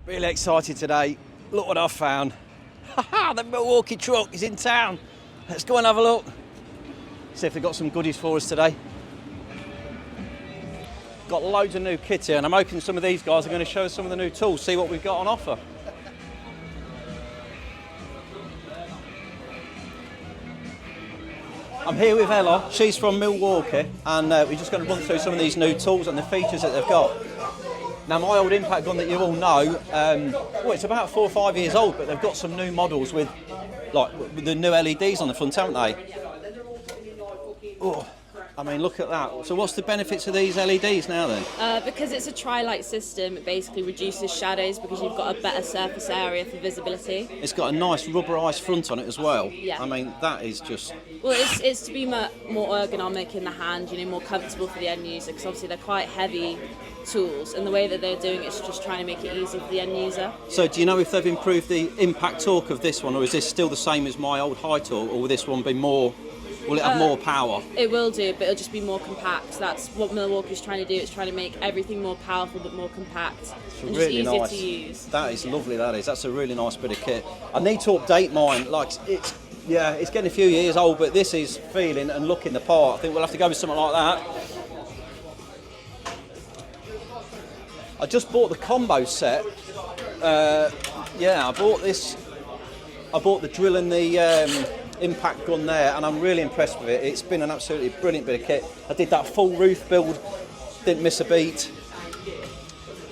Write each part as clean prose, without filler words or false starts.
Really excited today. Look what I've found. Haha, the Milwaukee truck is in town. Let's go and have a look. See if they've got some goodies for us today. Got loads of new kits here, and I'm hoping some of these guys are going to show us some of the new tools, see what we've got on offer. I'm here with Ella. She's from Milwaukee, and we're just going to run through some of these new tools and the features that they've got. Now, my old impact gun that you all know, well, it's about 4 or 5 years old, but they've got some new models with the new LEDs on the front, haven't they? Oh, I mean, look at that. So what's the benefits of these LEDs now then? Because it's a tri-light system, it basically reduces shadows because you've got a better surface area for visibility. It's got a nice rubberised front on it as well. Yeah. I mean, that is just... Well, it's to be more ergonomic in the hand, more comfortable for the end user, because obviously they're quite heavy tools, and the way that they're doing it is just trying to make it easy for the end user. So do you know if they've improved the impact torque of this one, or is this still the same as my old high torque, or will this one be more... Will it have more power? It will do, but it'll just be more compact. That's what Milwaukee's trying to do. It's trying to make everything more powerful but more compact and really just easier nice to use. That is lovely, that is. That's a really nice bit of kit. I need to update mine. Like, it's getting a few years old, but this is feeling and looking the part. I think we'll have to go with something like that. I just bought the combo set. I bought this. I bought the drill and the impact gun there, and I'm really impressed with it. It's been an absolutely brilliant bit of kit. I did that full roof build, didn't miss a beat.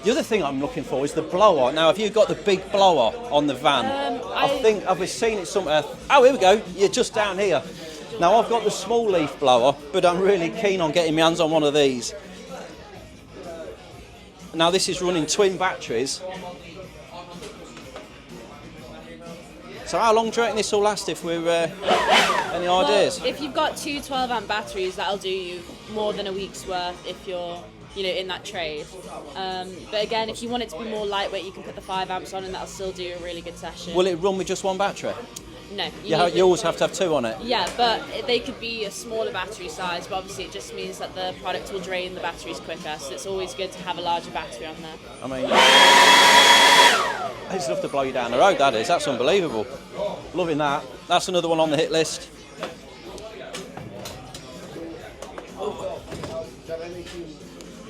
The other thing I'm looking for is the blower. Now, have you got the big blower on the van? I think I've seen it somewhere. Oh, here we go. You're just down here. Now, I've got the small leaf blower, but I'm really keen on getting my hands on one of these. Now, this is running twin batteries. So how long do you reckon this will last if we're, any ideas? Well, if you've got two 12-amp batteries, that'll do you more than a week's worth if you're, in that trade. But again, if you want it to be more lightweight, you can put the 5 amps on and that'll still do a really good session. Will it run with just one battery? No. You always have to have 2 on it? Yeah, but they could be a smaller battery size, but obviously it just means that the product will drain the batteries quicker, so it's always good to have a larger battery on there. I mean, it's enough to blow you down the road, that is. That's unbelievable. Loving that. That's another one on the hit list.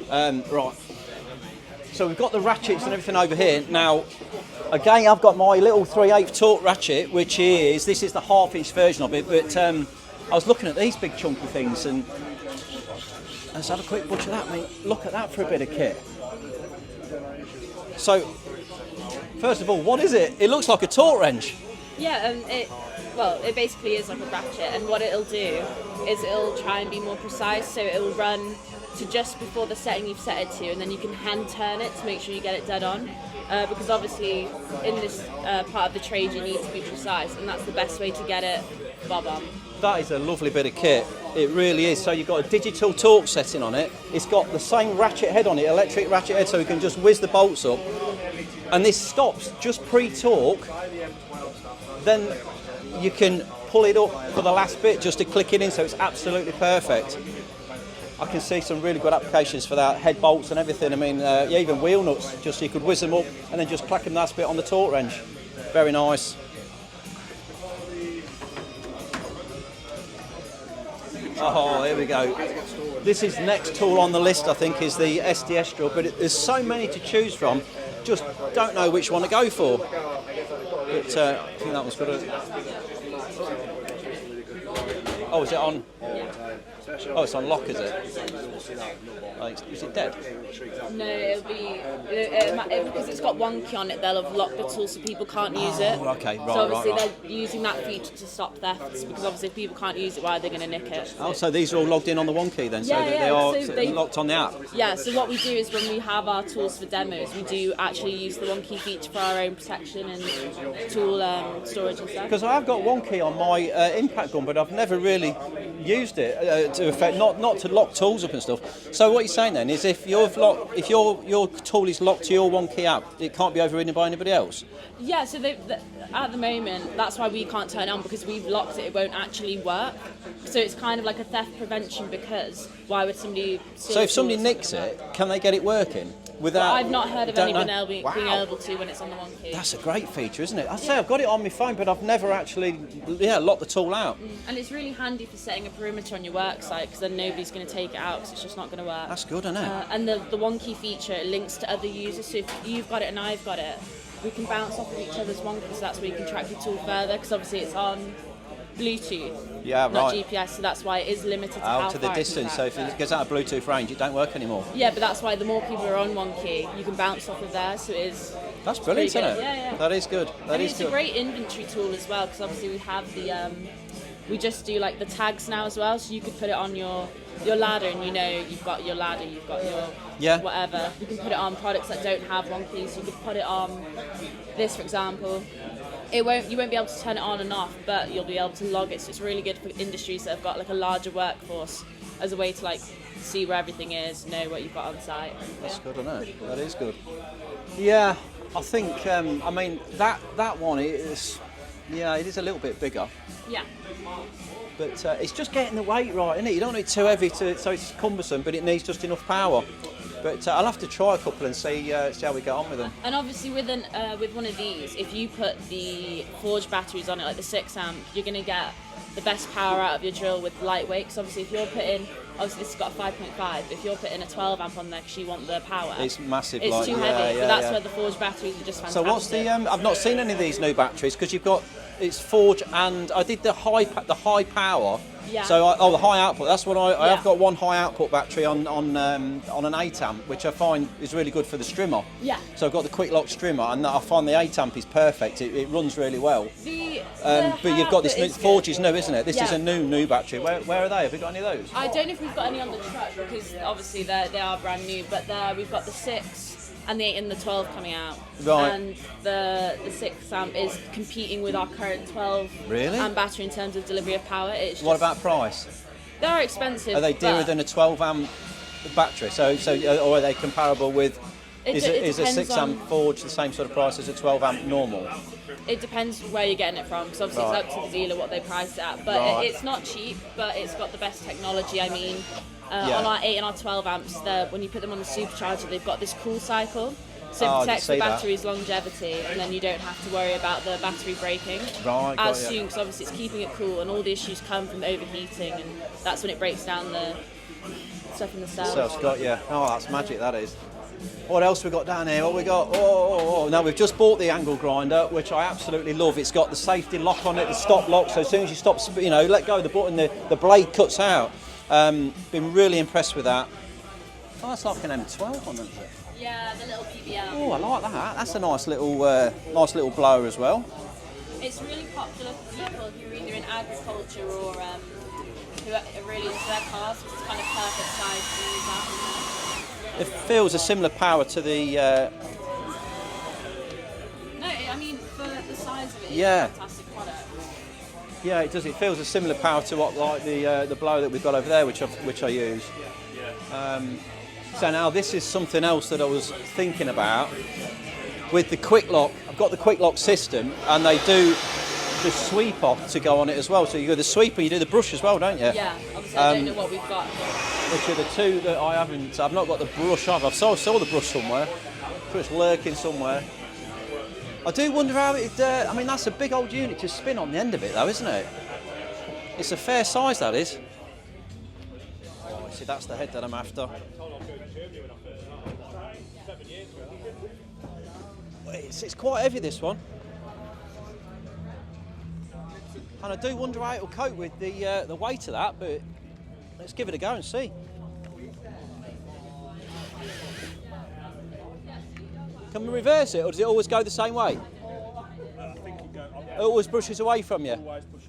Right. So we've got the ratchets and everything over here. Now, again, I've got my little 3/8 torque ratchet, which is, this is the half-inch version of it, but I was looking at these big chunky things, and let's have a quick butcher that, mate. Look at that for a bit of kit. So, first of all, what is it? It looks like a torque wrench. Yeah, it basically is like a ratchet, and what it'll do is it'll try and be more precise, so it'll run to just before the setting you've set it to, and then you can hand turn it to make sure you get it dead on. Because obviously in this part of the trade you need to be precise, and that's the best way to get it bob on. That is a lovely bit of kit. It really is. So you've got a digital torque setting on it. It's got the same ratchet head on it, electric ratchet head, so you can just whiz the bolts up. And this stops just pre-torque. Then you can pull it up for the last bit just to click it in, so it's absolutely perfect. I can see some really good applications for that, head bolts and everything. I mean, even wheel nuts, just so you could whiz them up and then just clack them last bit on the torque wrench. Very nice. Oh, here we go. This is the next tool on the list, I think, is the SDS drill, but there's so many to choose from, just don't know which one to go for. But I think that one's good. Oh, is it on? Oh, it's on lock, is it? Is it dead? No, it'll be because it's got one key on it. They'll have locked the tool so people can't use it. Okay, right, so obviously right. They're using that feature to stop thefts, because obviously if people can't use it, why are they going to nick it? Oh, so these are all logged in on the one key then, so that they are locked on the app. Yeah. So what we do is when we have our tools for demos, we do actually use the one key feature for our own protection and tool storage and stuff. Because I have got one key on my impact gun, but I've never really used it to effect not to lock tools up and stuff. So what you're saying then is if your tool is locked to your one key app, it can't be overridden by anybody else? Yeah, so at the moment, that's why we can't turn it on, because we've locked it, it won't actually work. So it's kind of like a theft prevention, because why would somebody? So if somebody nicks it, can they get it working without? Well, I've not heard of anyone being Wow. able to when it's on the one key. That's a great feature, isn't it? I say I've got it on my phone, but I've never actually, locked the tool out. And it's really handy for setting a perimeter on your work site because then nobody's going to take it out because it's just not going to work. That's good, isn't it? And the one key feature, it links to other users. So if you've got it and I've got it, we can bounce off of each other's one key. So that's where you can track your tool further because obviously it's on Bluetooth, not GPS. So that's why it is limited to how to the far distance. So if it goes out of Bluetooth range, it don't work anymore. Yeah, but that's why the more people are on one key, you can bounce off of there. So it is. That's brilliant, isn't it? Yeah. That is good. It's a great inventory tool as well because obviously we have the we just do like the tags now as well, so you could put it on your ladder and you've got your ladder, you've got your whatever. You can put it on products that don't have one key, so you could put it on this, for example. You won't be able to turn it on and off, but you'll be able to log it. So it's really good for industries that have got like a larger workforce as a way to like see where everything is, know what you've got on site. That's good, isn't it? That is good. Yeah, I think I mean that one is it is a little bit bigger. Yeah. But it's just getting the weight right, isn't it? You don't need it too heavy so it's cumbersome, but it needs just enough power. But I'll have to try a couple and see how we get on with them. And obviously with one of these, if you put the forged batteries on it, like the 6 amp, you're going to get the best power out of your drill with lightweight. Because obviously if you're putting, obviously this has got a 5.5, but if you're putting a 12 amp on there because you want the power, it's massive. It's too heavy. So that's where the forged batteries are just fantastic. So what's the? I've not seen any of these new batteries because you've got it's forged and I did the high power. Yeah. So the high output. That's what I have got one high output battery on an 8 amp, which I find is really good for the strimmer. Yeah. So I've got the Quik-Lok strimmer, and I find the 8 amp is perfect. It runs really well. But you've got this Forge is new, isn't it? This is a new battery. Where are they? Have we got any of those? I don't know if we've got any on the truck because obviously they are brand new. But we've got the 6 and the 8 and the 12 coming out. Right. And the 6 amp is competing with our current 12 amp battery in terms of delivery of power. What about price? They are expensive. Are they dearer than a 12 amp battery? So or are they comparable with? Is a 6 amp Forge the same sort of price as a 12 amp normal? It depends where you're getting it from, because obviously it's up to the dealer what they price it at. But it's not cheap, but it's got the best technology. I mean, on our 8 and our 12 amps, when you put them on the supercharger, they've got this cool cycle. So it protects the battery's longevity, and then you don't have to worry about the battery breaking as soon, because obviously it's keeping it cool, and all the issues come from overheating, and that's when it breaks down the stuff in the cells. So it's got that's magic, that is. What else we got down here? What we got? Oh! Now we've just bought the angle grinder, which I absolutely love. It's got the safety lock on it, the stop lock. So as soon as you stop, let go of the button, the blade cuts out. Been really impressed with that. Oh, that's like an M12 on it. Yeah, the little BBL. Oh, I like that. That's a nice little blower as well. It's really popular for people who are either in agriculture or who are really into their cars. It's kind of perfect size to use that. It feels a similar power to the. No, I mean for the size of it, it's a fantastic product. Yeah, it does. It feels a similar power to what like the blower that we've got over there, which I use. So now this is something else that I was thinking about with the Quik-Lok. I've got the Quik-Lok system, and they do the sweep off to go on it as well. So you go the sweep and you do the brush as well, don't you? Yeah. Obviously, I don't know what we've got. Which are the two that I haven't. I've not got the brush on. I saw the brush somewhere. So it's lurking somewhere. I do wonder how it. I mean, that's a big old unit to spin on the end of it, though, isn't it? It's a fair size, that is. Oh, see, that's the head that I'm after. It's quite heavy, this one. And I do wonder how it'll cope with the weight of that, but let's give it a go and see. Can we reverse it, or does it always go the same way? It always brushes away from you.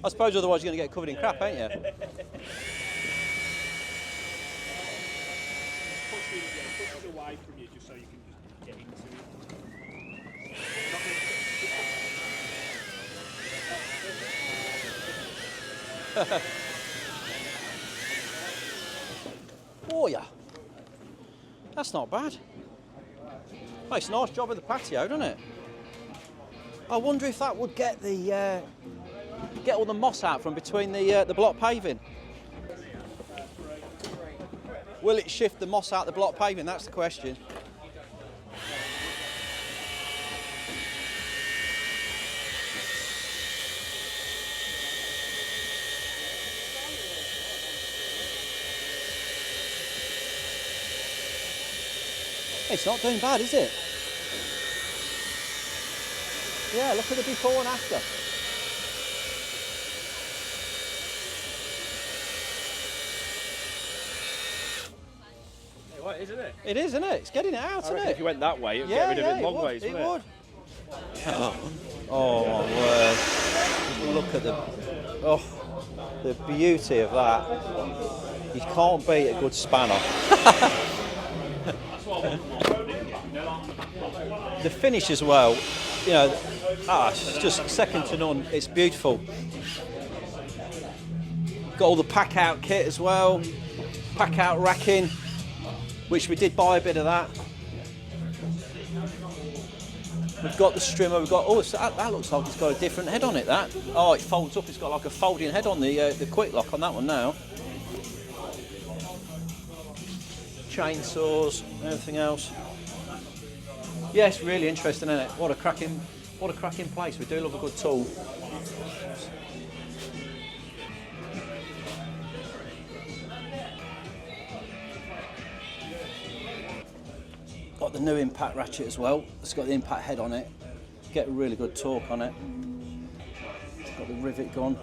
I suppose otherwise you're going to get covered in crap, ain't you? Pushes away from you just so you can just get into it. Oh yeah, that's not bad. Makes a nice job of the patio, doesn't it? I wonder if that would get all the moss out from between the block paving. Will it shift the moss out the block paving? That's the question. It's not doing bad, is it? Yeah, look at the before and after. Well, isn't it? It is, isn't it? It's getting it out, I isn't reckon it? if you went that way, it'd Yeah, get rid of yeah, it long would. ways, It wouldn't would. it? Oh my word! Look at the beauty of that. You can't beat a good spanner. The finish as well, you know, it's just second to none. It's beautiful. Got all the Packout kit as well, Packout racking, which we did buy a bit of that. We've got the strimmer. We've got that looks like it's got a different head on it. That it folds up. It's got like a folding head on the Quik-Lok on that one now. Chainsaws, everything else. Yes, really interesting, isn't it? What a cracking place. We do love a good tool. Got the new impact ratchet as well. It's got the impact head on it. Get a really good torque on it. It's got the rivet gun.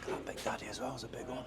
That Big Daddy as well is a big one.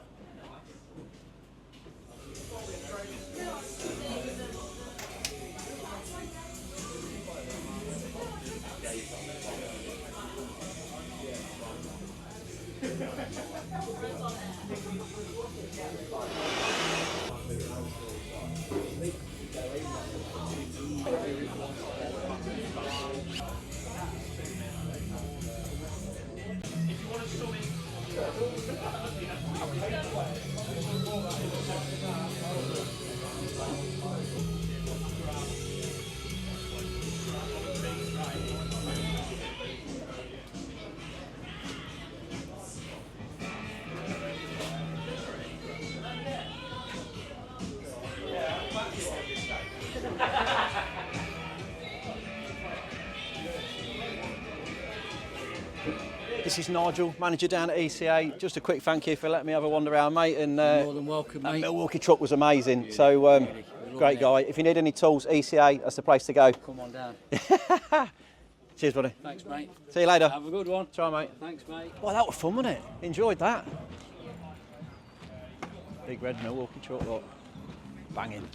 This is Nigel, manager down at ECA. Just a quick thank you for letting me have a wander around, mate. And More than welcome, that mate. Milwaukee truck was amazing. So great guy. If you need any tools, ECA, that's the place to go. Come on down. Cheers, buddy. Thanks, mate. See you later. Have a good one. Try, mate. Thanks, mate. Well, that was fun, wasn't it? Enjoyed that. Big red Milwaukee truck, look. Banging.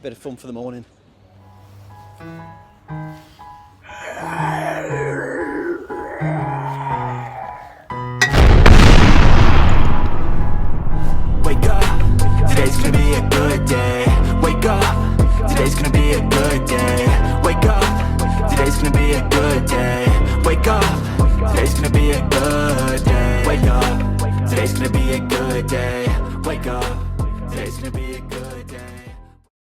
Bit of fun for the morning. Wake up, today's gonna be a good day. Wake up, today's gonna be a good day. Wake up, today's gonna be a good day. Wake up, today's gonna be a good day. Wake up, today's gonna be a good day. Wake up, today's gonna be a